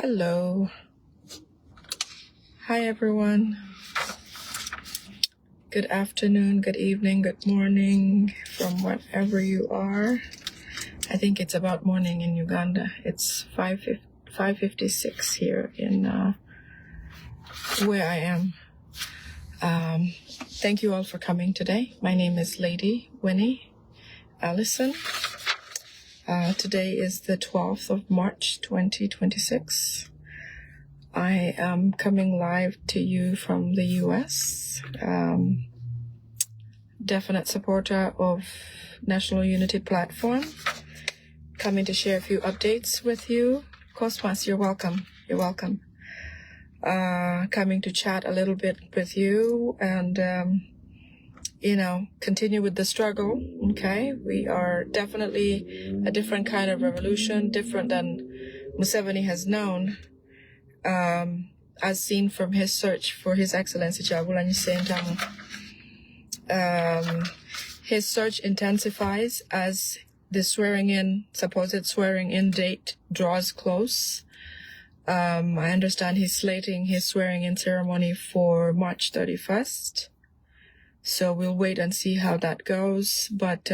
Hello. Hi, everyone. Good afternoon, good evening, good morning from wherever you are. I think it's about morning in Uganda. It's 5:56 here in where I am. Thank you all for coming today. My name is Lady Winnie Allison. Today is the 12th of March, 2026. I am coming live to you from the US. Definite supporter of National Unity Platform. Coming to share a few updates with you. Cosmas, you're welcome. You're welcome. Coming to chat a little bit with you and, continue with the struggle. Okay. We are definitely a different kind of revolution, different than Museveni has known. As seen from his search for His Excellency Kyagulanyi Ssentamu. His search intensifies as the supposed swearing in date draws close. I understand he's slating his swearing in ceremony for March 31st. So we'll wait and see how that goes. But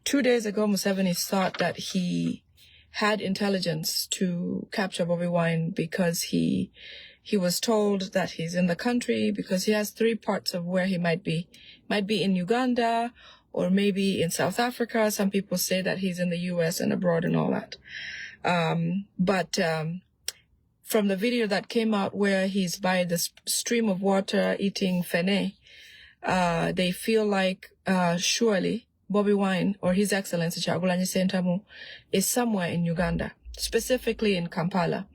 2 days ago, Museveni thought that he had intelligence to capture Bobi Wine because he was told that he's in the country because he has 3 parts of where he might be in Uganda or maybe in South Africa. Some people say that he's in the US and abroad and all that. But from the video that came out where he's by the stream of water eating fene, they feel like surely Bobi Wine or His Excellency Kyagulanyi Ssentamu is somewhere in Uganda, specifically in Kampala,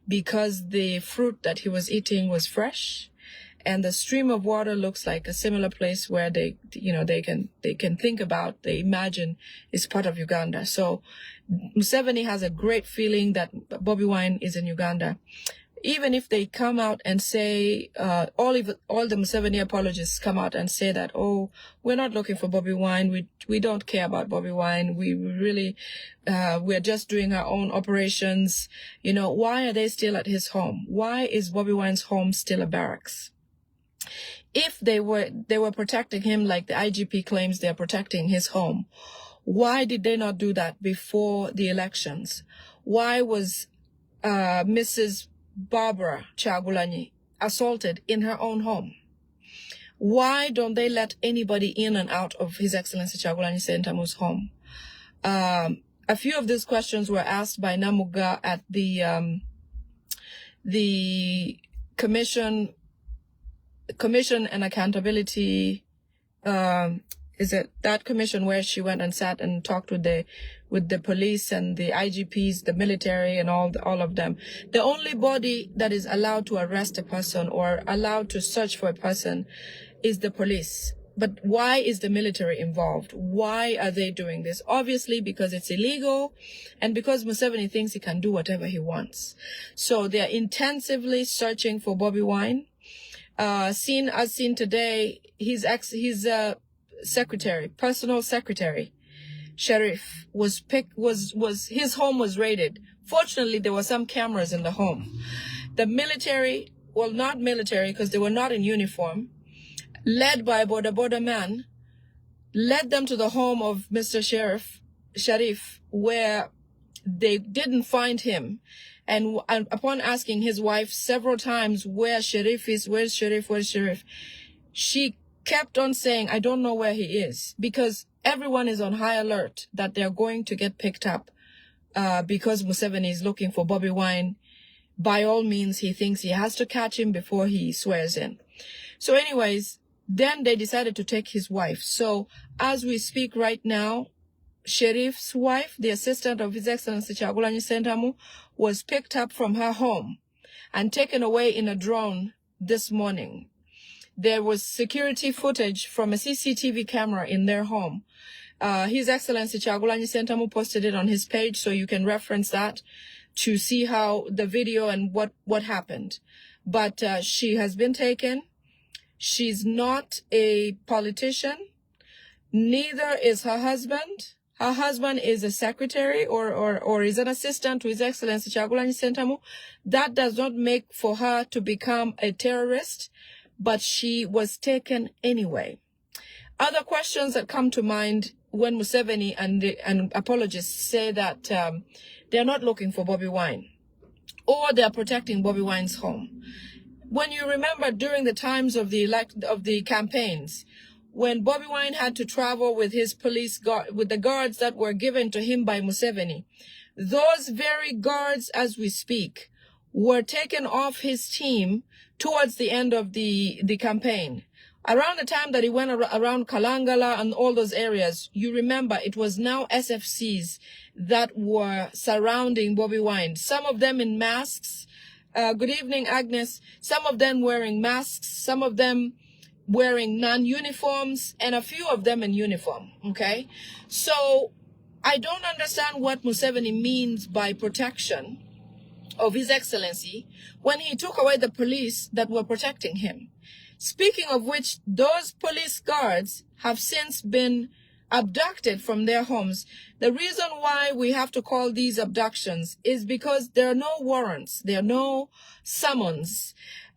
because the fruit that he was eating was fresh, and the stream of water looks like a similar place where they can think about, they imagine is part of Uganda. So Museveni has a great feeling that Bobi Wine is in Uganda. Even if they come out and say, all the Museveni apologists come out and say that, oh, we're not looking for Bobi Wine. We don't care about Bobi Wine. We really, we're just doing our own operations. Why are they still at his home? Why is Bobi Wine's home still a barracks? If they were protecting him like the IGP claims they're protecting his home, why did they not do that before the elections? Why was, Mrs. Barbara Kyagulanyi assaulted in her own home? Why don't they let anybody in and out of His Excellency Kyagulanyi Ssentamu's home? A few of these questions were asked by Namuga at the Commission and Accountability, is it that commission where she went and sat and talked with the police and the IGPs, the military and all of them. The only body that is allowed to arrest a person or allowed to search for a person is the police. But why is the military involved? Why are they doing this? Obviously because it's illegal and because Museveni thinks he can do whatever he wants. So they are intensively searching for Bobi Wine. Seen today, his secretary, personal secretary, Sheriff, his home was raided. Fortunately, there were some cameras in the home. The military, well, not military because they were not in uniform, led by a border man, led them to the home of Mr. Sharif, where they didn't find him. And upon asking his wife several times, where's Sharif, she kept on saying, I don't know where he is, because everyone is on high alert that they're going to get picked up because Museveni is looking for Bobi Wine. By all means, he thinks he has to catch him before he swears in. So anyways, then they decided to take his wife. So as we speak right now, Sharif's wife, the assistant of His Excellency Kyagulanyi Ssentamu, was picked up from her home and taken away in a drone this morning. There was security footage from a CCTV camera in their home. His Excellency Kyagulanyi Ssentamu posted it on his page, so you can reference that to see how the video and what happened. But she has been taken. She's not a politician. Neither is her husband. her husband is a secretary or is an assistant to His Excellency Kyagulanyi Ssentamu. That does not make for her to become a terrorist, but she was taken anyway. Other questions that come to mind when Museveni and apologists say that they're not looking for Bobi Wine, or they're protecting Bobi Wine's home. When you remember during the times of the campaigns, when Bobi Wine had to travel with his with the guards that were given to him by Museveni, those very guards, as we speak, were taken off his team towards the end of the campaign. Around the time that he went around Kalangala and all those areas, you remember it was now SFCs that were surrounding Bobi Wine. Some of them in masks. Good evening, Agnes. Some of them wearing masks, some of them wearing non-uniforms, and a few of them in uniform, okay? So I don't understand what Museveni means by protection of His Excellency when he took away the police that were protecting him. Speaking of which, those police guards have since been abducted from their homes. The reason why we have to call these abductions is because there are no warrants, there are no summons.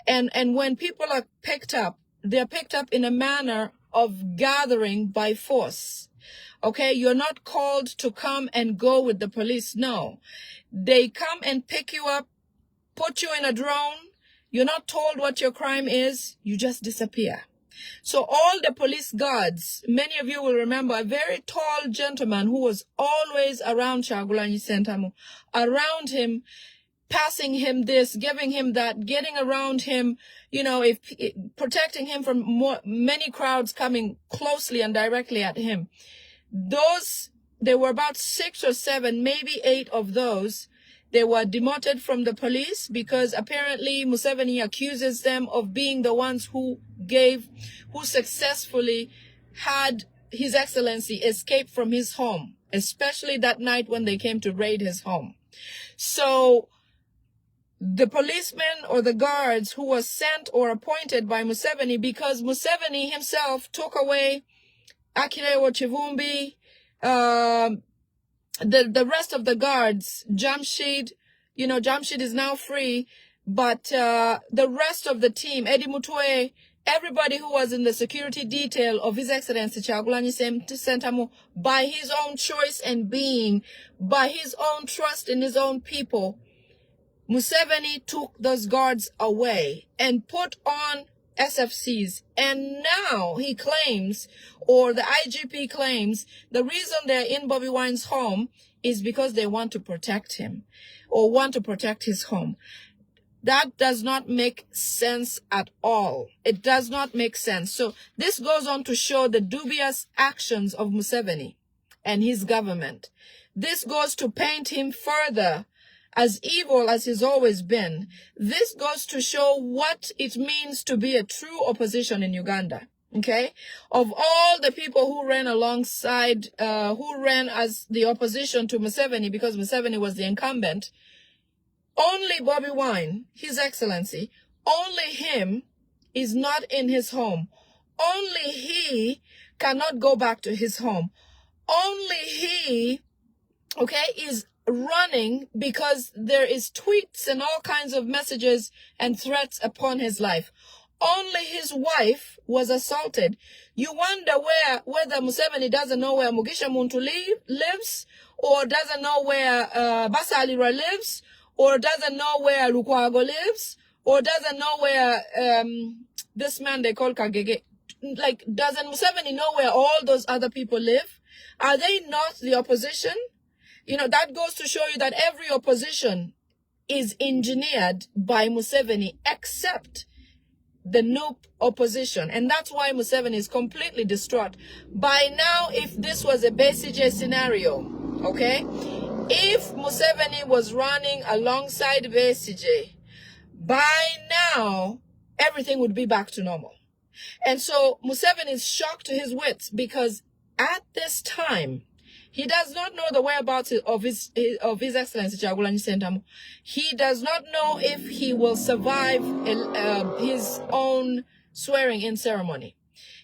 And when people are picked up, they're picked up in a manner of gathering by force. Okay, you're not called to come and go with the police. No, they come and pick you up, put you in a drone. You're not told what your crime is. You just disappear. So all the police guards, many of you will remember a very tall gentleman who was always around Kyagulanyi Ssentamu, around him, passing him this, giving him that, getting around him, you know, protecting him from many crowds coming closely and directly at him. There were about 6 or 7, maybe 8 of those. They were demoted from the police because apparently Museveni accuses them of being the ones who successfully had His Excellency escape from his home, especially that night when they came to raid his home. So the policemen or the guards who were sent or appointed by Museveni, because Museveni himself took away Akilewo Chivumbi, the rest of the guards, Jamshid, you know, Jamshid is now free, but the rest of the team, Eddie Mutwe, everybody who was in the security detail of His Excellency Kyagulanyi Ssentamu, by his own choice and being, by his own trust in his own people, Museveni took those guards away and put on SFCs. And now he claims, or the IGP claims, the reason they're in Bobi Wine's home is because they want to protect him or want to protect his home. That does not make sense at all. It does not make sense. So this goes on to show the dubious actions of Museveni and his government. This goes to paint him further as evil as he's always been. This goes to show what it means to be a true opposition in Uganda. Okay? Of all the people who ran alongside, who ran as the opposition to Museveni, because Museveni was the incumbent, only Bobi Wine, His Excellency, only him is not in his home. Only he cannot go back to his home. Only he, okay, is running because there is tweets and all kinds of messages and threats upon his life. Only his wife was assaulted. You wonder whether Museveni doesn't know where Mugisha Muntu lives, or doesn't know where Basalira lives, or doesn't know where Lukwago lives, or doesn't know where this man they call Kagege. Like, doesn't Museveni know where all those other people live? Are they not the opposition? You know, that goes to show you that every opposition is engineered by Museveni except the noob opposition. And that's why Museveni is completely distraught. By now, if this was a Besigye scenario, okay, if Museveni was running alongside Besigye, by now, everything would be back to normal. And so Museveni is shocked to his wits because at this time, he does not know the whereabouts of His Excellency Kyagulanyi Ssentamu. He does not know if he will survive his own swearing-in ceremony.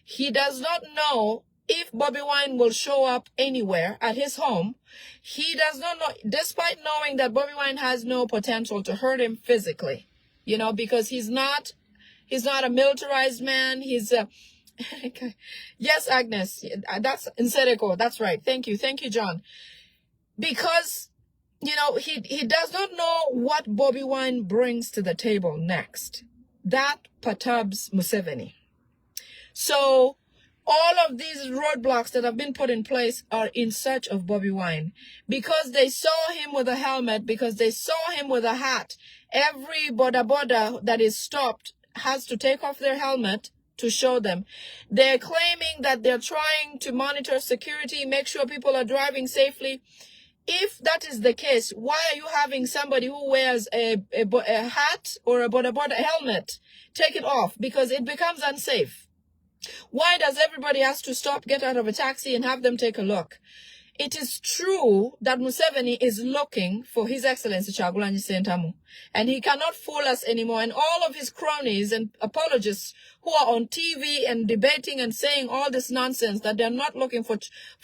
He does not know if Bobby Wine will show up anywhere at his home, he does not know, despite knowing that Bobby Wine has no potential to hurt him physically, you know, because he's not a militarized man. He's a, yes, Agnes, that's Nsereko. That's right. Thank you, John. Because, you know, he does not know what Bobby Wine brings to the table next. That perturbs Museveni. So all of these roadblocks that have been put in place are in search of Bobby Wine, because they saw him with a helmet, because they saw him with a hat. Every boda that is stopped has to take off their helmet to show them. They're claiming that they're trying to monitor security, make sure people are driving safely. If that is the case, why are you having somebody who wears a hat or a boda helmet take it off? Because it becomes unsafe. Why does everybody has to stop, get out of a taxi, and have them take a look? It is true that Museveni is looking for His Excellency Kyagulanyi Ssentamu, and he cannot fool us anymore. And all of his cronies and apologists who are on TV and debating and saying all this nonsense that they're not looking for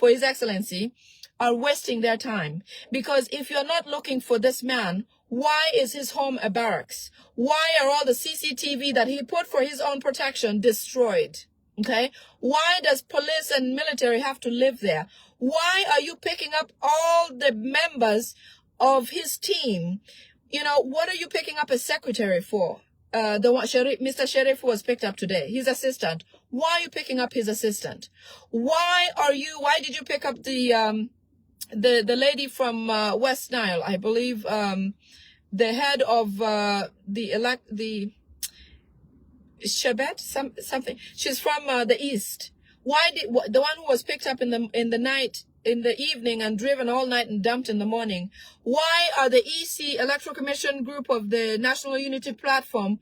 His Excellency are wasting their time. Because if you're not looking for this man, why is his home a barracks? Why are all the CCTV that he put for his own protection destroyed? Okay? Why does police and military have to live there? Why are you picking up all the members of his team? You know, what are you picking up a secretary for? The one, Mr. Sheriff was picked up today, his assistant. Why are you picking up his assistant? Why did you pick up the lady from West Nile, I believe, the head of the Shabet, something. She's from the East. Why did the one who was picked up in the night, in the evening, and driven all night and dumped in the morning? Why are the EC Electoral Commission group of the National Unity Platform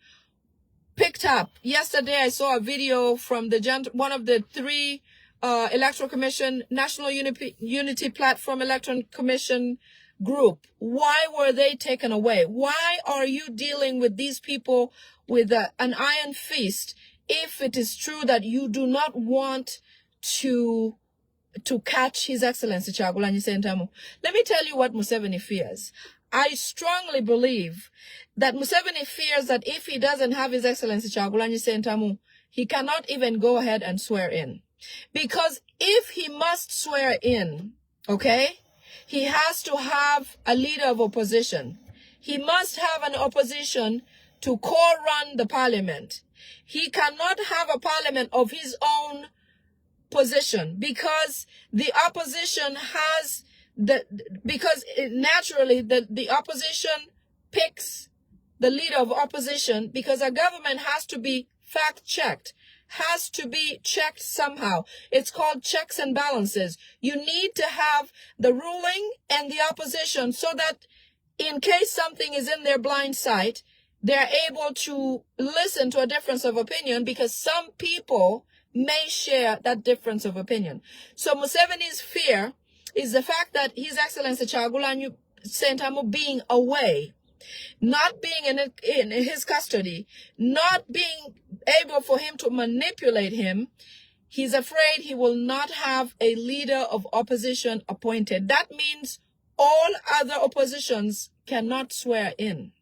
picked up? Yesterday, I saw a video from one of the three Electoral Commission, National Unity Platform Electoral Commission group. Why were they taken away? Why are you dealing with these people with an iron fist if it is true that you do not want to catch His Excellency Kyagulanyi Ssentamu? Let me tell you what Museveni fears. I strongly believe that Museveni fears that if he doesn't have His Excellency Kyagulanyi Ssentamu, he cannot even go ahead and swear in. Because if he must swear in, okay, he has to have a leader of opposition. He must have an opposition to co-run the parliament. He cannot have a parliament of his own position, because the opposition has naturally the opposition picks the leader of opposition, because a government has to be fact-checked, has to be checked somehow. It's called checks and balances. You need to have the ruling and the opposition so that in case something is in their blind sight, they're able to listen to a difference of opinion, because some people may share that difference of opinion. So Museveni's fear is the fact that His Excellency Kyagulanyi Ssentamu being away, not being in his custody, not being able for him to manipulate him. He's afraid he will not have a leader of opposition appointed. That means all other oppositions cannot swear in,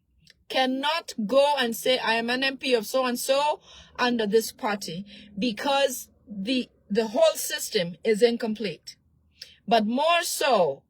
cannot go and say, I am an MP of so-and-so under this party, because the whole system is incomplete. But more so,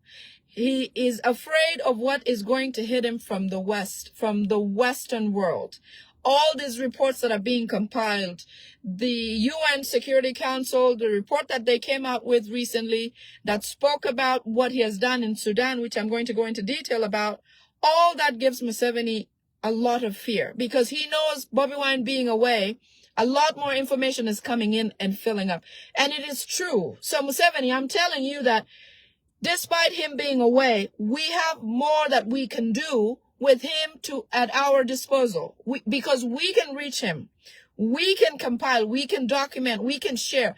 he is afraid of what is going to hit him from the West, from the Western world. All these reports that are being compiled, the UN Security Council, the report that they came out with recently that spoke about what he has done in Sudan, which I'm going to go into detail about, all that gives Museveni a lot of fear, because he knows Bobby Wine being away, a lot more information is coming in and filling up. And it is true. So Museveni, I'm telling you that despite him being away, we have more that we can do with him at our disposal, because we can reach him. We can compile, we can document, we can share,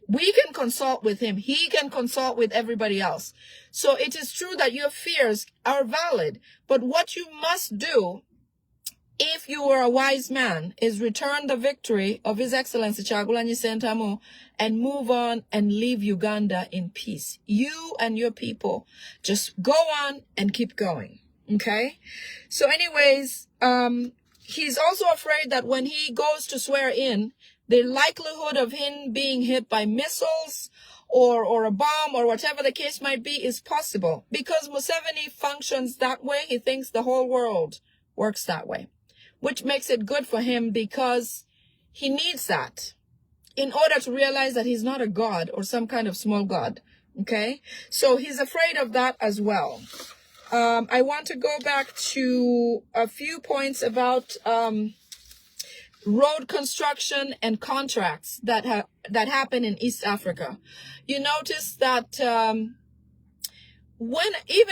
we can consult with him. He can consult with everybody else. So it is true that your fears are valid, but what you must do if you were a wise man, is return the victory of His Excellency Kyagulanyi Ssentamu and move on and leave Uganda in peace. You and your people just go on and keep going. Okay? So anyways, he's also afraid that when he goes to swear in, the likelihood of him being hit by missiles or a bomb or whatever the case might be is possible. Because Museveni functions that way, he thinks the whole world works that way, which makes it good for him because he needs that in order to realize that he's not a god or some kind of small god. Okay? So he's afraid of that as well. I want to go back to a few points about road construction and contracts that happen in East Africa. You notice that even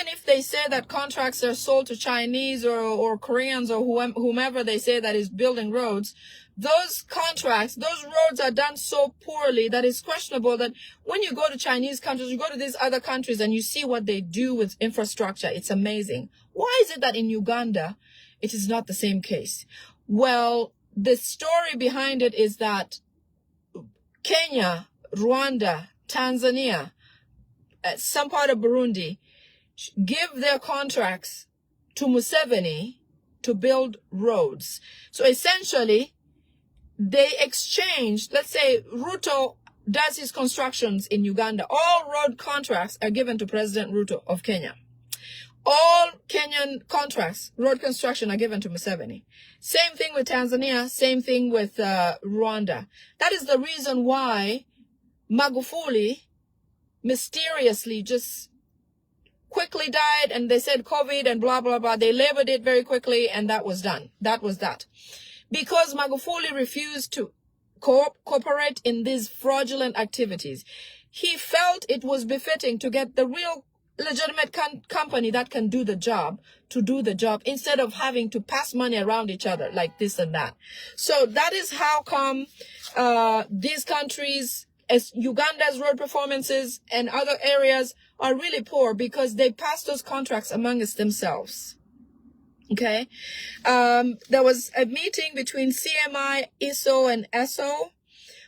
if they say that contracts are sold to Chinese or Koreans or whomever they say that is building roads, those contracts, those roads are done so poorly that it's questionable that when you go to Chinese countries, you go to these other countries and you see what they do with infrastructure, it's amazing. Why is it that in Uganda, it is not the same case? Well, the story behind it is that Kenya, Rwanda, Tanzania, some part of Burundi, give their contracts to Museveni to build roads. So essentially, they exchange, let's say Ruto does his constructions in Uganda. All road contracts are given to President Ruto of Kenya. All Kenyan contracts, road construction, are given to Museveni. Same thing with Tanzania, same thing with Rwanda. That is the reason why Magufuli mysteriously just quickly died, and they said COVID and blah, blah, blah. They labeled it very quickly, and that was done. That was that. Because Magufuli refused to cooperate in these fraudulent activities. He felt it was befitting to get the real legitimate company that can do the job to do the job instead of having to pass money around each other like this and that. So that is how come these countries, as Uganda's road performances and other areas, are really poor, because they pass those contracts amongst themselves. Okay. There was a meeting between CMI, ISO, and ESO,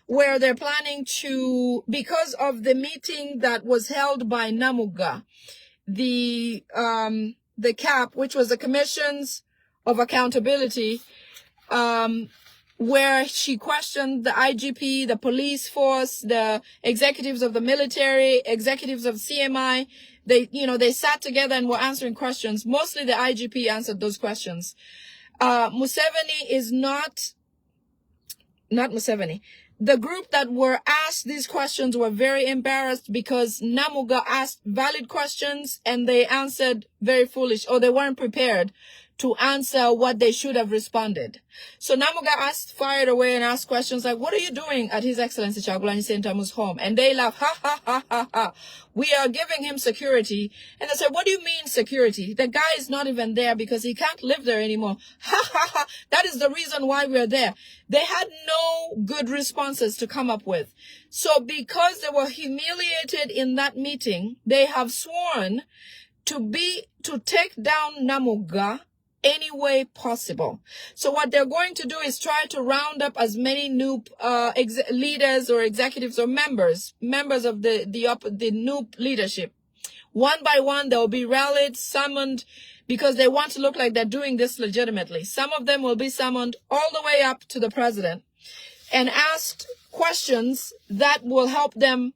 where they're planning to, because of the meeting that was held by Namuga, the CAP, which was the Commissions of Accountability, where she questioned the IGP, the police force, the executives of the military, executives of CMI. They sat together and were answering questions. Mostly the IGP answered those questions. Museveni is not Museveni. The group that were asked these questions were very embarrassed because Namuga asked valid questions and they answered very foolish, or they weren't prepared to answer what they should have responded. So Namuga fired away and asked questions like, what are you doing at His Excellency Kyagulanyi Ssentamu's home? And they laughed, ha, ha, ha, ha, ha. We are giving him security. And they said, what do you mean security? The guy is not even there because he can't live there anymore. Ha, ha, ha. That is the reason why we're there. They had no good responses to come up with. So because they were humiliated in that meeting, they have sworn to take down Namuga any way possible. So what they're going to do is try to round up as many new leaders or executives or members of the new leadership. One by one, they'll be rallied, summoned, because they want to look like they're doing this legitimately. Some of them will be summoned all the way up to the president and asked questions that will help them,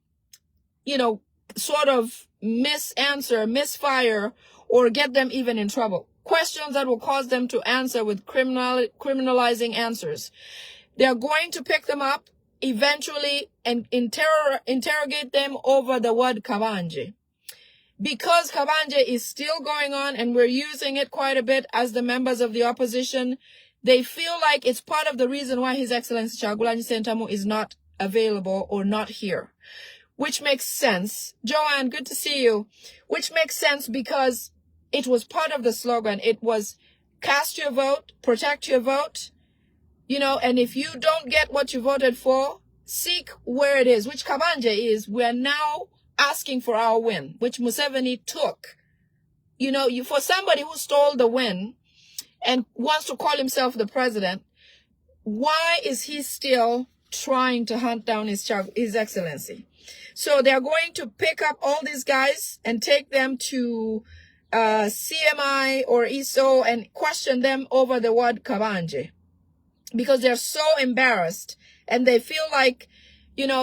sort of misfire, or get them even in trouble. Questions that will cause them to answer with criminalizing answers. They're going to pick them up eventually and interrogate them over the word Kabanje. Because Kabanje is still going on and we're using it quite a bit as the members of the opposition, they feel like it's part of the reason why His Excellency Kyagulanyi Ssentamu is not available or not here. Which makes sense. Joanne, good to see you. Which makes sense because it was part of the slogan. It was cast your vote, protect your vote, and if you don't get what you voted for, seek where it is, which Kabanje is. We're now asking for our win, which Museveni took. For somebody who stole the win, and wants to call himself the president, why is he still trying to hunt down his excellency? So they're going to pick up all these guys and take them to CMI or ISO and question them over the word Kabanje, because they're so embarrassed and they feel like,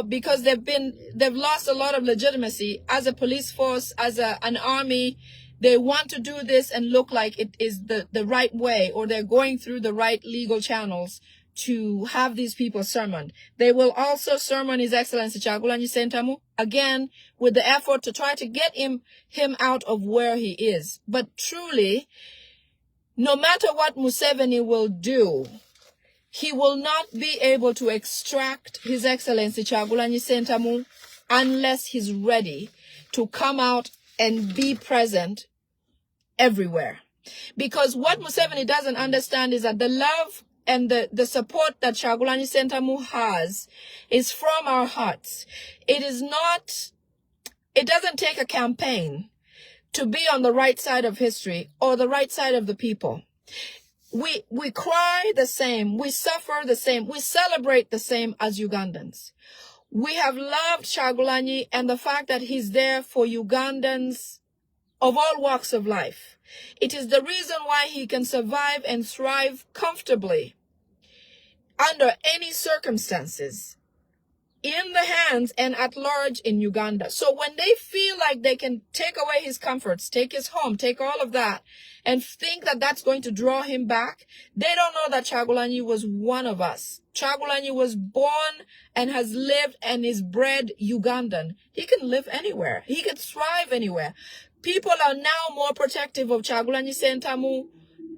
because they've lost a lot of legitimacy as a police force, as an army. They want to do this and look like it is the right way, or they're going through the right legal channels to have these people summoned. They will also summon His Excellency Kyagulanyi Ssentamu, again, with the effort to try to get him out of where he is. But truly, no matter what Museveni will do, he will not be able to extract His Excellency Kyagulanyi Ssentamu unless he's ready to come out and be present everywhere. Because what Museveni doesn't understand is that the love and the support that Kyagulanyi Ssentamu has is from our hearts. It doesn't take a campaign to be on the right side of history or the right side of the people. We cry the same, we suffer the same, we celebrate the same as Ugandans. We have loved Kyagulanyi and the fact that he's there for Ugandans of all walks of life. It is the reason why he can survive and thrive comfortably under any circumstances, in the hands and at large in Uganda. So when they feel like they can take away his comforts, take his home, take all of that, and think that that's going to draw him back, they don't know that Kyagulanyi was one of us. Kyagulanyi was born and has lived and is bred Ugandan. He can live anywhere. He can thrive anywhere. People are now more protective of Kyagulanyi Ssentamu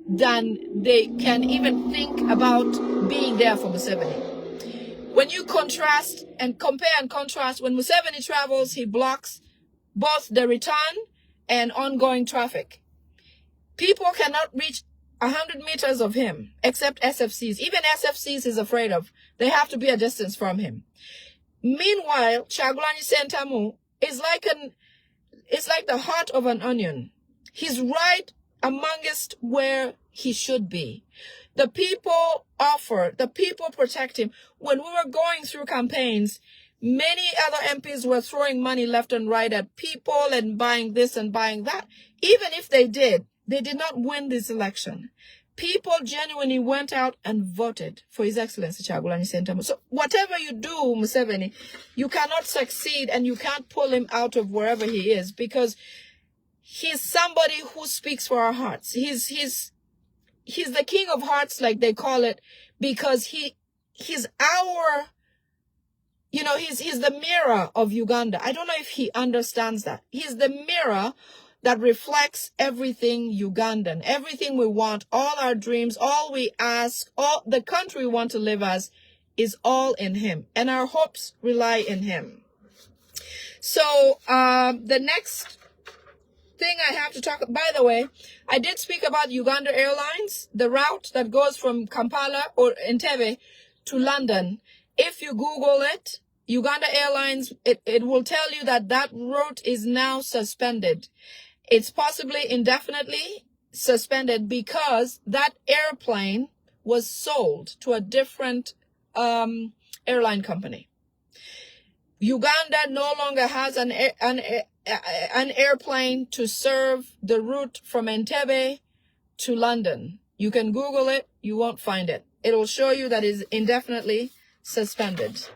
than they can even think about being there for Museveni. When you contrast and compare and contrast, when Museveni travels, he blocks both the return and ongoing traffic. People cannot reach 100 meters of him, except SFCs. Even SFCs he's afraid of. They have to be a distance from him. Meanwhile, Kyagulanyi Ssentamu is it's like the heart of an onion. He's right amongst where he should be. The people offer, the people protect him. When we were going through campaigns, many other MPs were throwing money left and right at people and buying this and buying that. Even if they did not win this election. People genuinely went out and voted for His Excellency Kyagulanyi Ssentamu. So whatever you do, Museveni, you cannot succeed and you can't pull him out of wherever he is, because he's somebody who speaks for our hearts. He's the king of hearts, like they call it, because he's our, he's the mirror of Uganda. I don't know if he understands that. He's the mirror that reflects everything Ugandan, everything we want, all our dreams, all we ask, all the country we want to live as is all in him. And our hopes rely in him. So the next thing I have to talk, by the way, I did speak about Uganda Airlines, the route that goes from Kampala or Entebbe to London. If you Google it, Uganda Airlines, it will tell you that route is now suspended. It's possibly indefinitely suspended because that airplane was sold to a different airline company. Uganda no longer has an airplane to serve the route from Entebbe to London. You can Google it. You won't find it. It'll show you that it's indefinitely suspended.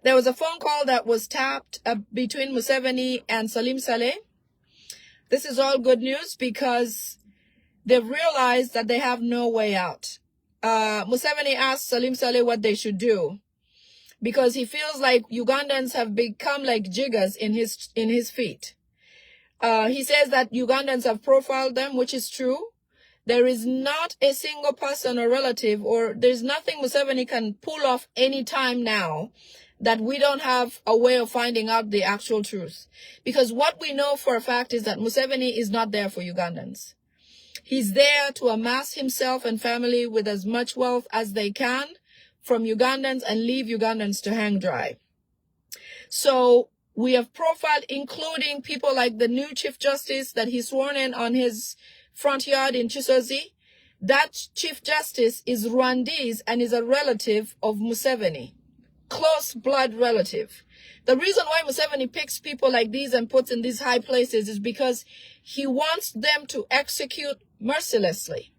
There was a phone call that was tapped between Museveni and Salim Saleh. This is all good news because they've realized that they have no way out. Museveni asked Salim Saleh what they should do because he feels like Ugandans have become like jiggers in his feet. He says that Ugandans have profiled them, which is true. There is not a single person or relative, or there's nothing Museveni can pull off any time now that we don't have a way of finding out the actual truth. Because what we know for a fact is that Museveni is not there for Ugandans. He's there to amass himself and family with as much wealth as they can from Ugandans and leave Ugandans to hang dry. So we have profiled, including people like the new Chief Justice that he sworn in on his front yard in Chisozi. That Chief Justice is Rwandese and is a relative of Museveni, close blood relative. The reason why Museveni picks people like these and puts in these high places is because he wants them to execute mercilessly.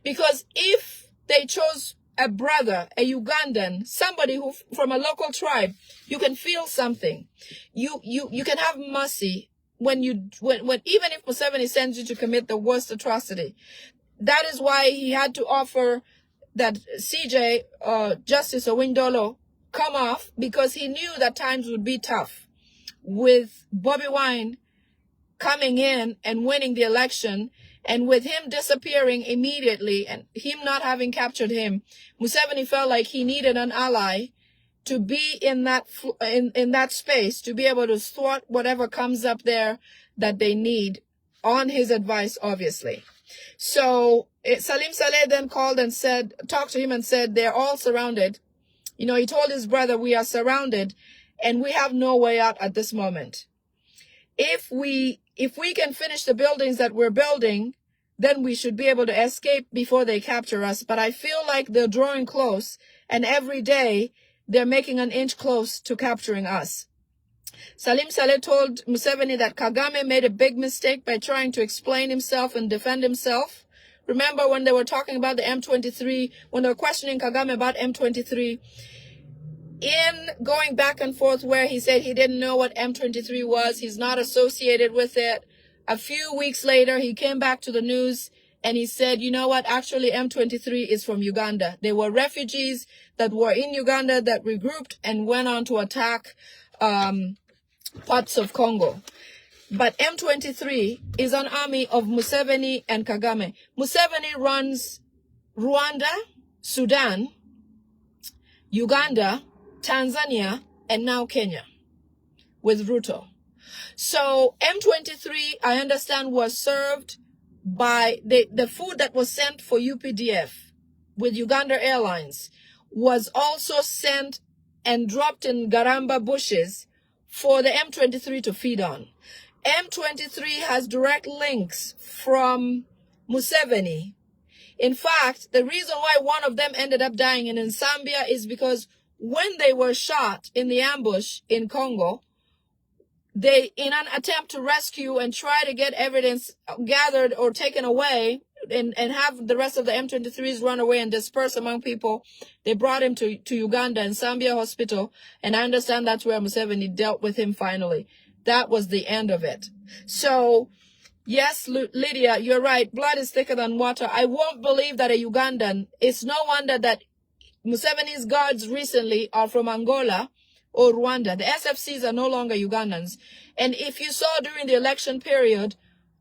Because if they chose a brother, a Ugandan, somebody who from a local tribe, you can feel something. You can have mercy when even if Museveni sends you to commit the worst atrocity. That is why he had to offer that CJ, Justice Owindolo, come off, because he knew that times would be tough. With Bobiwine coming in and winning the election, and with him disappearing immediately and him not having captured him, Museveni felt like he needed an ally to be in that space, to be able to thwart whatever comes up there that they need, on his advice, obviously. So Salim Saleh then called and talked to him and said, they're all surrounded. You know, he told his brother, we are surrounded and we have no way out at this moment. If we can finish the buildings that we're building, then we should be able to escape before they capture us. But I feel like they're drawing close, and every day they're making an inch close to capturing us. Salim Saleh told Museveni that Kagame made a big mistake by trying to explain himself and defend himself. Remember when they were talking about the M23, when they were questioning Kagame about M23, in going back and forth where he said he didn't know what M23 was, he's not associated with it. A few weeks later, he came back to the news and he said, you know what, actually M23 is from Uganda. They were refugees that were in Uganda that regrouped and went on to attack parts of Congo. But M23 is an army of Museveni and Kagame. Museveni runs Rwanda, Sudan, Uganda, Tanzania, and now Kenya with Ruto. So M23, I understand, was served by the food that was sent for UPDF with Uganda Airlines was also sent and dropped in Garamba bushes for the M23 to feed on. M23 has direct links from Museveni. In fact, the reason why one of them ended up dying in Zambia is because when they were shot in the ambush in Congo, they, in an attempt to rescue and try to get evidence gathered or taken away and have the rest of the M23s run away and disperse among people, they brought him to Uganda and Zambia hospital. And I understand that's where Museveni dealt with him finally. That was the end of it. So, yes, Lydia, you're right. Blood is thicker than water. I won't believe that a Ugandan, it's no wonder that Museveni's guards recently are from Angola or Rwanda. The SFCs are no longer Ugandans. And if you saw during the election period,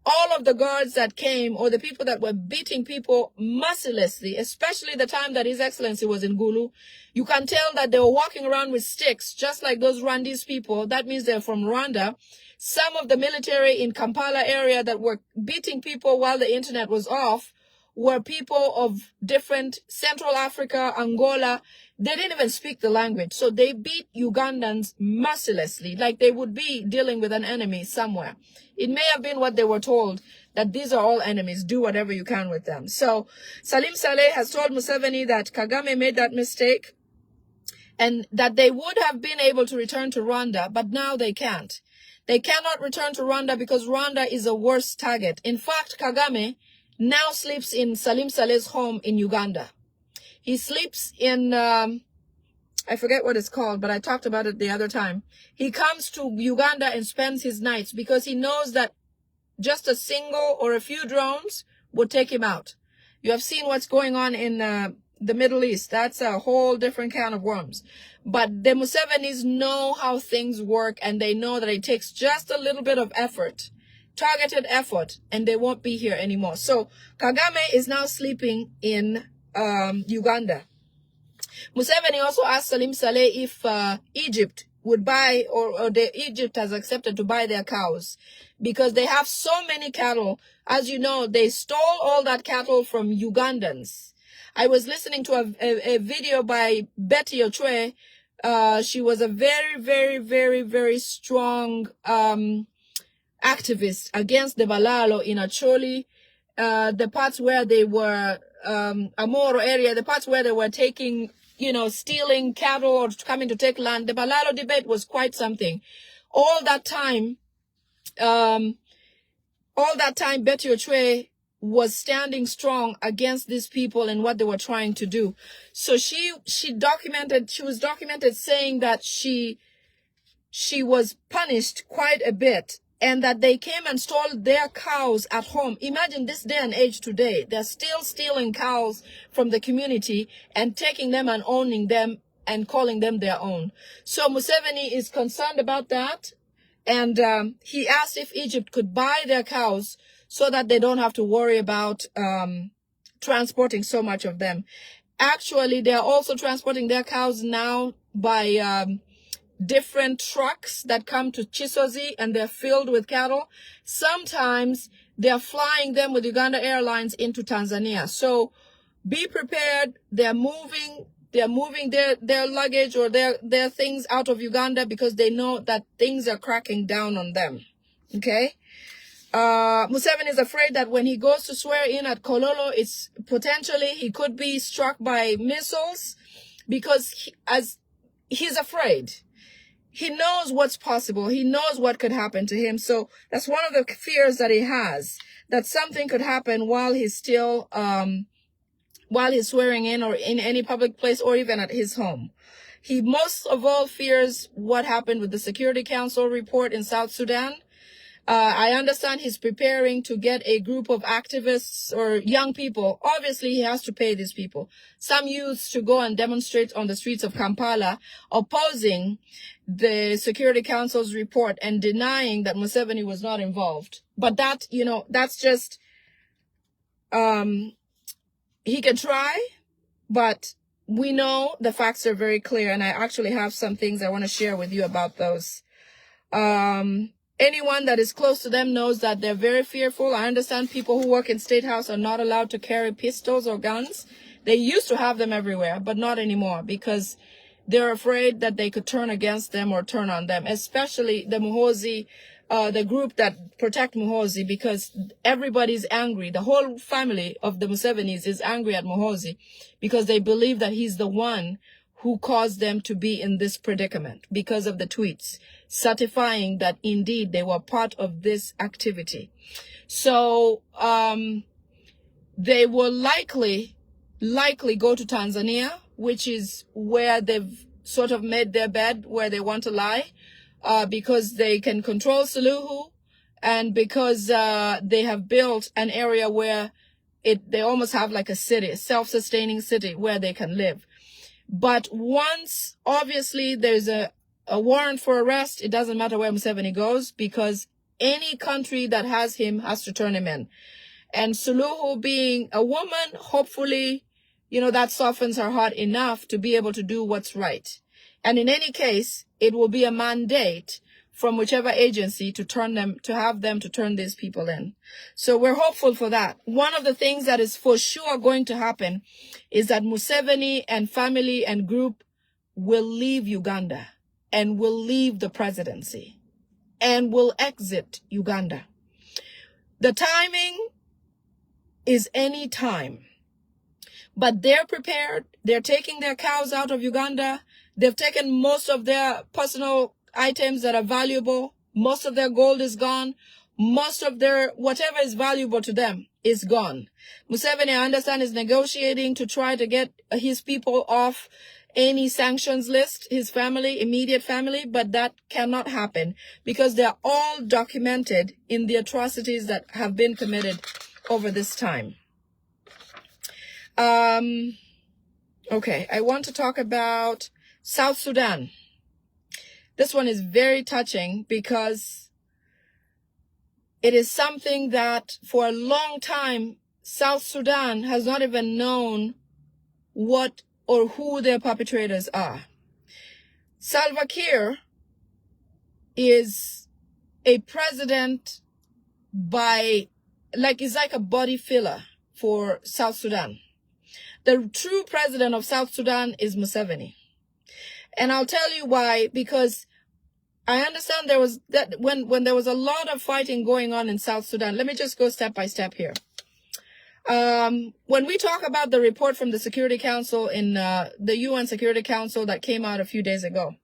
all of the guards that came, or the people that were beating people mercilessly, especially the time that His Excellency was in Gulu, you can tell that they were walking around with sticks, just like those Rwandese people. That means they're from Rwanda. Some of the military in Kampala area that were beating people while the internet was off were people of different Central Africa, Angola. They didn't even speak the language. So they beat Ugandans mercilessly, like they would be dealing with an enemy somewhere. It may have been what they were told, that these are all enemies. Do whatever you can with them. So Salim Saleh has told Museveni that Kagame made that mistake and that they would have been able to return to Rwanda, but now they can't. They cannot return to Rwanda because Rwanda is a worse target. In fact, Kagame now sleeps in Salim Saleh's home in Uganda. He sleeps in, I forget what it's called, but I talked about it the other time. He comes to Uganda and spends his nights because he knows that just a single or a few drones would take him out. You have seen what's going on in the Middle East. That's a whole different can of worms. But the Musevenis know how things work, and they know that it takes just a little bit of effort, targeted effort, and they won't be here anymore. So Kagame is now sleeping in Uganda. Museveni also asked Salim Saleh if Egypt would buy, or Egypt has accepted to buy their cows because they have so many cattle. As you know, they stole all that cattle from Ugandans. I was listening to a video by Betty Ochwe. She was a very, very, very, very strong activist against the Balalo in Acholi, the parts where they were Amoro area, the parts where they were taking, stealing cattle or coming to take land, the Balalo debate was quite something. All that time, Betty Ochwe was standing strong against these people and what they were trying to do. So she was documented saying that she was punished quite a bit, and that they came and stole their cows at home. Imagine this day and age today. They're still stealing cows from the community and taking them and owning them and calling them their own. So Museveni is concerned about that. And he asked if Egypt could buy their cows so that they don't have to worry about transporting so much of them. Actually, they're also transporting their cows now by different trucks that come to Chisozi, and they're filled with cattle. Sometimes they're flying them with Uganda Airlines into Tanzania. So be prepared. They're moving their luggage or their things out of Uganda because they know that things are cracking down on them. Okay? Museveni is afraid that when he goes to swear in at Kololo, it's potentially he could be struck by missiles because he's afraid. He knows what's possible. He knows what could happen to him. So that's one of the fears that he has, that something could happen while he's still, while he's swearing in or in any public place or even at his home. He most of all fears what happened with the Security Council report in South Sudan. I understand he's preparing to get a group of activists or young people. Obviously, he has to pay these people, some youths, to go and demonstrate on the streets of Kampala, opposing the Security Council's report and denying that Museveni was not involved. But that, that's just, he can try, but we know the facts are very clear. And I actually have some things I want to share with you about those. Anyone that is close to them knows that they're very fearful. I understand people who work in State House are not allowed to carry pistols or guns. They used to have them everywhere, but not anymore because they're afraid that they could turn against them or turn on them, especially the Muhoozi, the group that protect Muhoozi, because everybody's angry. The whole family of the Musevenis is angry at Muhoozi because they believe that he's the one who caused them to be in this predicament because of the tweets certifying that indeed they were part of this activity. So they will likely go to Tanzania, which is where they've sort of made their bed, where they want to lie, because they can control Suluhu, and because they have built an area where they almost have like a city, a self-sustaining city where they can live. But once, obviously, there's a warrant for arrest, it doesn't matter where Museveni goes, because any country that has him has to turn him in. And Suluhu being a woman, hopefully, that softens her heart enough to be able to do what's right. And in any case, it will be a mandate from whichever agency to have them turn these people in. So we're hopeful for that. One of the things that is for sure going to happen is that Museveni and family and group will leave Uganda and will leave the presidency and will exit Uganda. The timing is any time. But they're prepared. They're taking their cows out of Uganda. They've taken most of their personal items that are valuable. Most of their gold is gone. Most of their whatever is valuable to them is gone. Museveni, I understand, is negotiating to try to get his people off any sanctions list, his family, immediate family, but that cannot happen because they're all documented in the atrocities that have been committed over this time. Okay, I want to talk about South Sudan. This one is very touching because it is something that for a long time, South Sudan has not even known what or who their perpetrators are. Salva Kiir is a president is like a body filler for South Sudan. The true president of South Sudan is Museveni. And I'll tell you why, because I understand there was when there was a lot of fighting going on in South Sudan. Let me just go step by step here. When we talk about the report from the Security Council in the UN Security Council that came out a few days ago,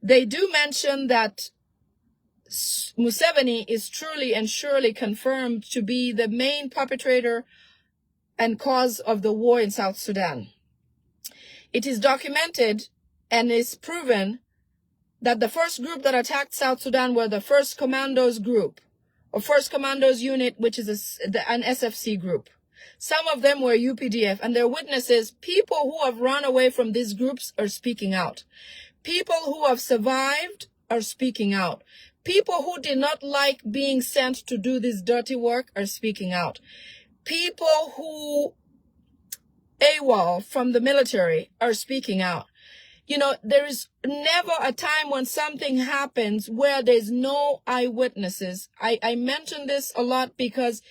they do mention that Museveni is truly and surely confirmed to be the main perpetrator and cause of the war in South Sudan. It is documented and is proven that the first group that attacked South Sudan were the First Commandos Group, or First Commandos Unit, which is an SFC group. Some of them were UPDF, and their witnesses, people who have run away from these groups, are speaking out. People who have survived are speaking out. People who did not like being sent to do this dirty work are speaking out. People who AWOL from the military are speaking out. You know, there is never a time when something happens where there's no eyewitnesses. I mention this a lot because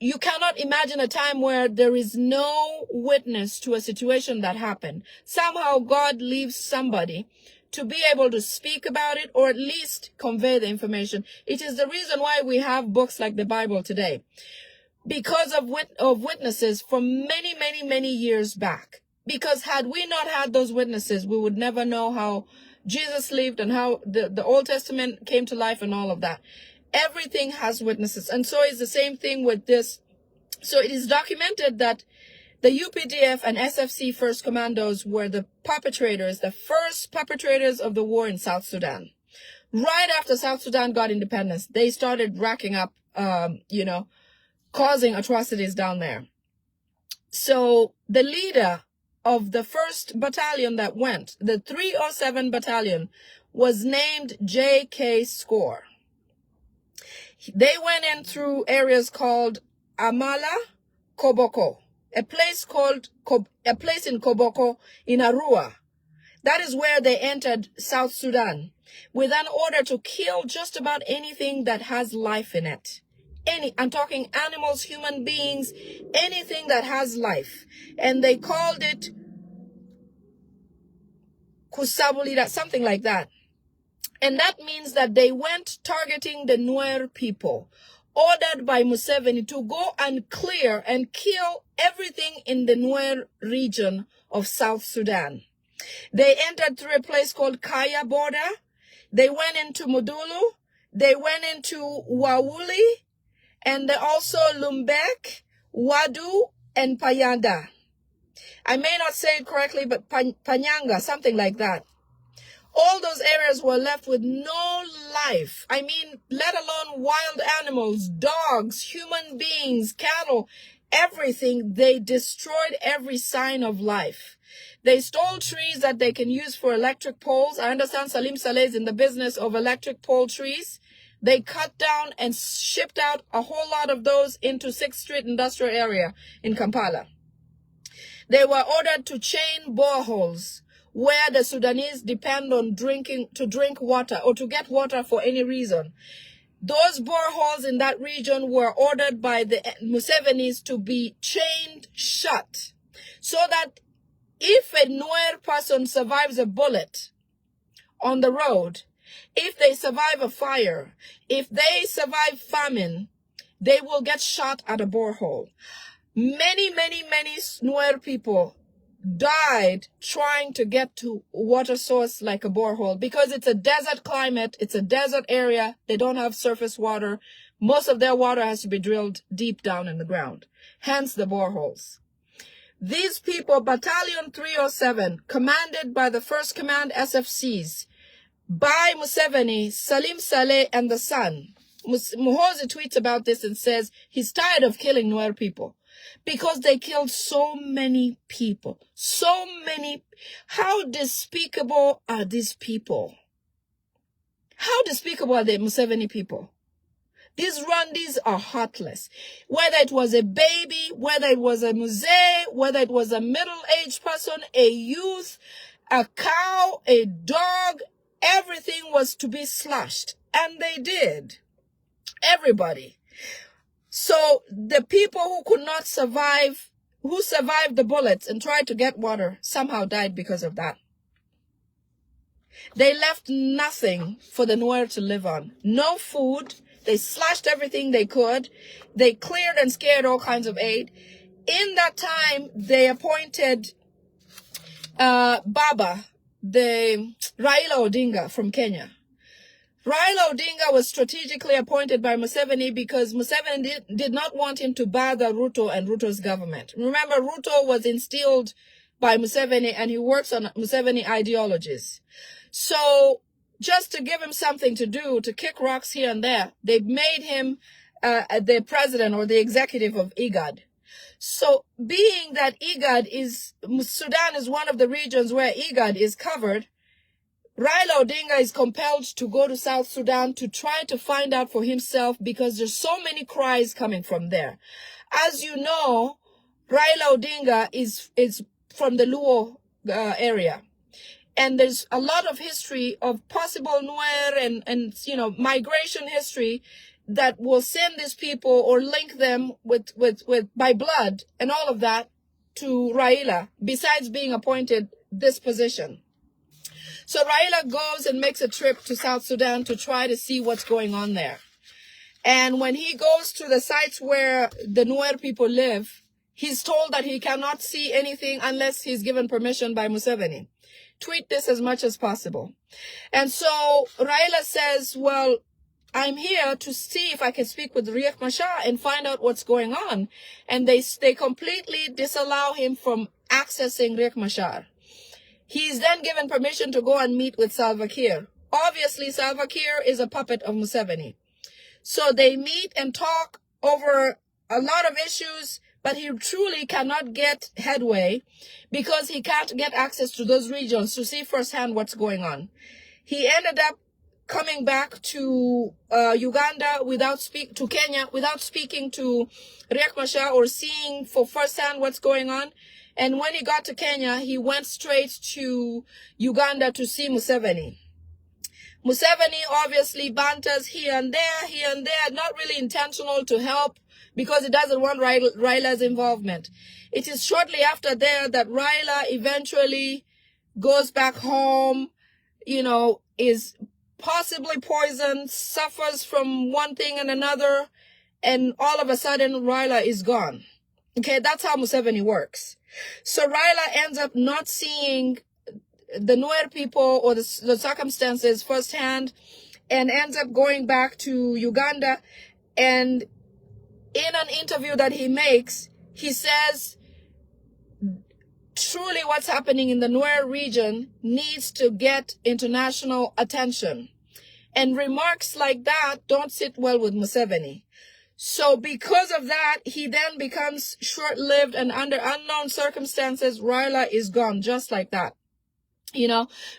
you cannot imagine a time where there is no witness to a situation that happened. Somehow God leaves somebody to be able to speak about it or at least convey the information. It is the reason why we have books like the Bible today, because of witnesses from many, many, many years back. Because had we not had those witnesses, we would never know how Jesus lived and how the Old Testament came to life and all of that. Everything has witnesses. And so it's the same thing with this. So it is documented that the UPDF and SFC First Commandos were the perpetrators, the first perpetrators of the war in South Sudan. Right after South Sudan got independence, they started racking up, causing atrocities down there. So the leader of the first battalion that went, the 307 battalion, was named J.K. Score. They went in through areas called Amala, Koboko, a place in Koboko in Arua. That is where they entered South Sudan with an order to kill just about anything that has life in it. I'm talking animals, human beings, anything that has life. And they called it Kusabulira, something like that. And that means that they went targeting the Nuer people, ordered by Museveni to go and clear and kill everything in the Nuer region of South Sudan. They entered through a place called Kaya border. They went into Mudulu. They went into Wawuli. And also Lumbek, Wadu, and Payanda. I may not say it correctly, but Panyanga, something like that. All those areas were left with no life. I mean, let alone wild animals, dogs, human beings, cattle, everything. They destroyed every sign of life. They stole trees that they can use for electric poles. I understand Salim Saleh is in the business of electric pole trees. They cut down and shipped out a whole lot of those into 6th Street Industrial Area in Kampala. They were ordered to chain boreholes where the Sudanese depend on to drink water or to get water for any reason. Those boreholes in that region were ordered by the Musevenis to be chained shut so that if a Nuer person survives a bullet on the road, if they survive a fire, if they survive famine, they will get shot at a borehole. Many, many, many Nuer people died trying to get to water source like a borehole because it's a desert climate, it's a desert area, they don't have surface water. Most of their water has to be drilled deep down in the ground, hence the boreholes. These people, Battalion 307, commanded by the 1st Command SFCs, by Museveni, Salim Saleh, and the son. Muhoozi tweets about this and says he's tired of killing Nuer people because they killed so many people. So many. How despicable are these people? How despicable are the Museveni people? These Rwandis are heartless. Whether it was a baby, whether it was a Muzee, whether it was a middle-aged person, a youth, a cow, a dog, everything was to be slashed. And they did. Everybody. So the people who could not survive, who survived the bullets and tried to get water, somehow died because of that. They left nothing for the Nuer to live on. No food. They slashed everything they could. They cleared and scared all kinds of aid. In that time, they appointed Baba, the Raila Odinga from Kenya. Raila Odinga was strategically appointed by Museveni because Museveni did not want him to bother Ruto and Ruto's government. Remember, Ruto was instilled by Museveni and he works on Museveni ideologies. So just to give him something to do, to kick rocks here and there, they made him the president or the executive of IGAD. So being that Sudan is one of the regions where IGAD is covered, Raila Odinga is compelled to go to South Sudan to try to find out for himself because there's so many cries coming from there. As you know, Raila Odinga is from the Luo area. And there's a lot of history of possible Nuer and migration history that will send these people or link them with by blood and all of that to Raila, besides being appointed this position. So Raila goes and makes a trip to South Sudan to try to see what's going on there. And when he goes to the sites where the Nuer people live, he's told that he cannot see anything unless he's given permission by Museveni. Tweet this as much as possible. And so Raila says, well, I'm here to see if I can speak with Riek Machar and find out what's going on. And they completely disallow him from accessing Riek Machar. He's then given permission to go and meet with Salva Kiir. Obviously, Salva Kiir is a puppet of Museveni. So they meet and talk over a lot of issues, but he truly cannot get headway because he can't get access to those regions to see firsthand what's going on. He ended up coming back to Kenya without speaking to Riek Machar or seeing for firsthand what's going on. And when he got to Kenya, he went straight to Uganda to see Museveni. Museveni obviously banters here and there, not really intentional to help because he doesn't want Raila's involvement. It is shortly after there that Raila eventually goes back home, is possibly poisoned, suffers from one thing and another, and all of a sudden Raila is gone. Okay, that's how Museveni works. So Raila ends up not seeing the Nuer people or the circumstances firsthand and ends up going back to Uganda. And in an interview that he makes, he says, truly what's happening in the Nuer region needs to get international attention. And remarks like that don't sit well with Museveni. So because of that, he then becomes short-lived, and under unknown circumstances, Raila is gone just like that.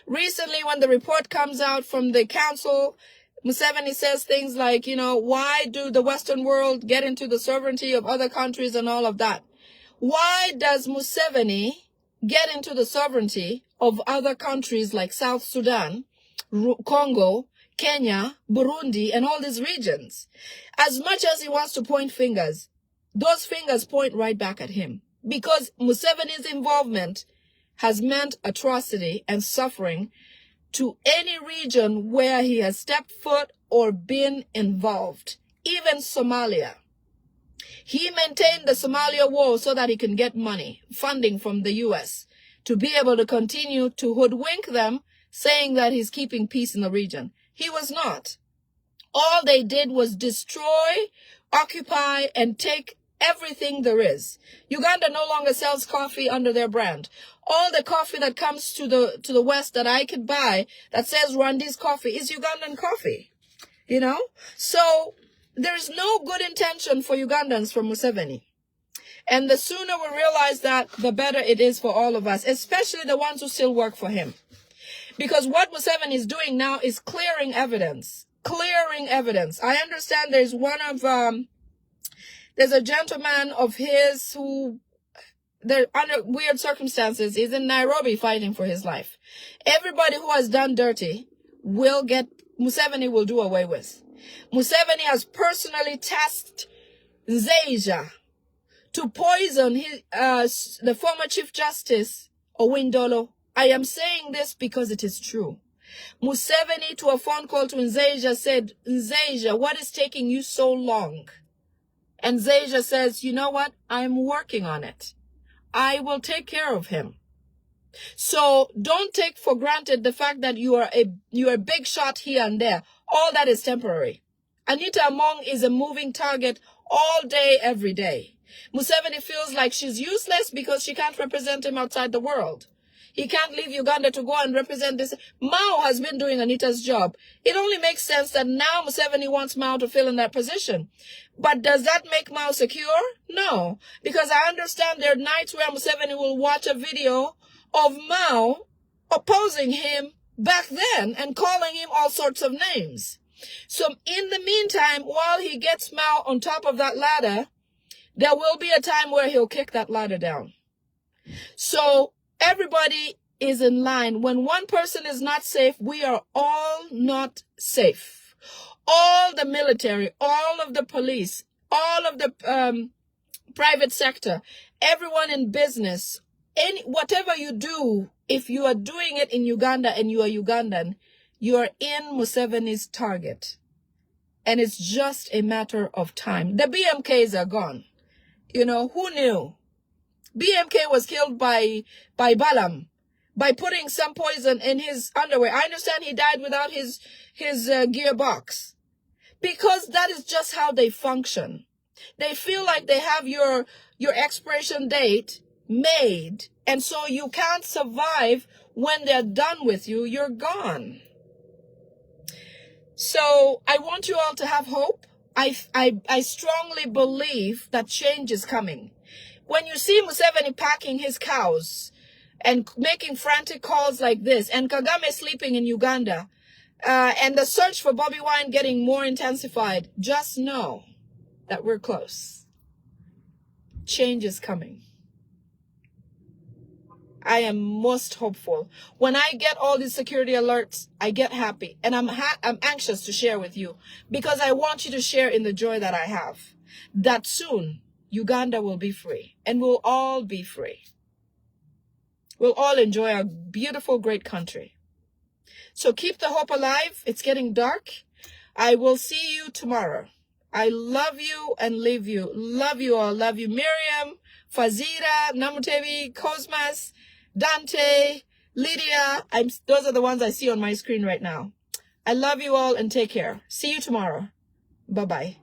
Recently when the report comes out from the council, Museveni says things like, why do the Western world get into the sovereignty of other countries and all of that? Why does Museveni get into the sovereignty of other countries like South Sudan, Congo, Kenya, Burundi, and all these regions? As much as he wants to point fingers, those fingers point right back at him. Because Museveni's involvement has meant atrocity and suffering to any region where he has stepped foot or been involved. Even Somalia. He maintained the Somalia war so that he can get money, funding from the US, to be able to continue to hoodwink them, saying that he's keeping peace in the region. He was not. All they did was destroy, occupy, and take everything there is. Uganda no longer sells coffee under their brand. All the coffee that comes to the West that I could buy that says Rwandi's coffee is Ugandan coffee. So there's no good intention for Ugandans from Museveni. And the sooner we realize that, the better it is for all of us, especially the ones who still work for him. Because what Museveni is doing now is clearing evidence. I understand there's there's a gentleman of his who, they're under weird circumstances, is in Nairobi fighting for his life. Everybody who has done dirty Museveni will do away with. Museveni has personally tasked Nzeija to poison the former Chief Justice Owindolo. I am saying this because it is true. Museveni, to a phone call to Nzeja, said, Nzeja, what is taking you so long? And Nzeja says, you know what? I'm working on it. I will take care of him. So don't take for granted the fact that you are a big shot here and there. All that is temporary. Anita Among is a moving target all day, every day. Museveni feels like she's useless because she can't represent him outside the world. He can't leave Uganda to go and represent this. Mao has been doing Anita's job. It only makes sense that now Museveni wants Mao to fill in that position. But does that make Mao secure? No. Because I understand there are nights where Museveni will watch a video of Mao opposing him back then and calling him all sorts of names. So in the meantime, while he gets Mao on top of that ladder, there will be a time where he'll kick that ladder down. So everybody is in line. When one person is not safe, we are all not safe. All the military, all of the police, all of the private sector, everyone in business, whatever you do, if you are doing it in Uganda and you are Ugandan, you are in Museveni's target. And it's just a matter of time. The BMKs are gone. You know, who knew? BMK was killed by Balam, by putting some poison in his underwear. I understand he died without his gearbox. Because that is just how they function. They feel like they have your expiration date made, and so you can't survive when they're done with you. You're gone. So I want you all to have hope. I strongly believe that change is coming. When you see Museveni packing his cows and making frantic calls like this, and Kagame sleeping in Uganda, and the search for Bobi Wine getting more intensified, just know that we're close. Change is coming. I am most hopeful. When I get all these security alerts, I get happy. And I'm anxious to share with you, because I want you to share in the joy that I have. That soon, Uganda will be free. And we'll all be free. We'll all enjoy our beautiful, great country. So keep the hope alive. It's getting dark. I will see you tomorrow. I love you and leave you. Love you all. Love you, Miriam, Fazira, Namutevi, Cosmas, Dante, Lydia. Those are the ones I see on my screen right now. I love you all and take care. See you tomorrow. Bye-bye.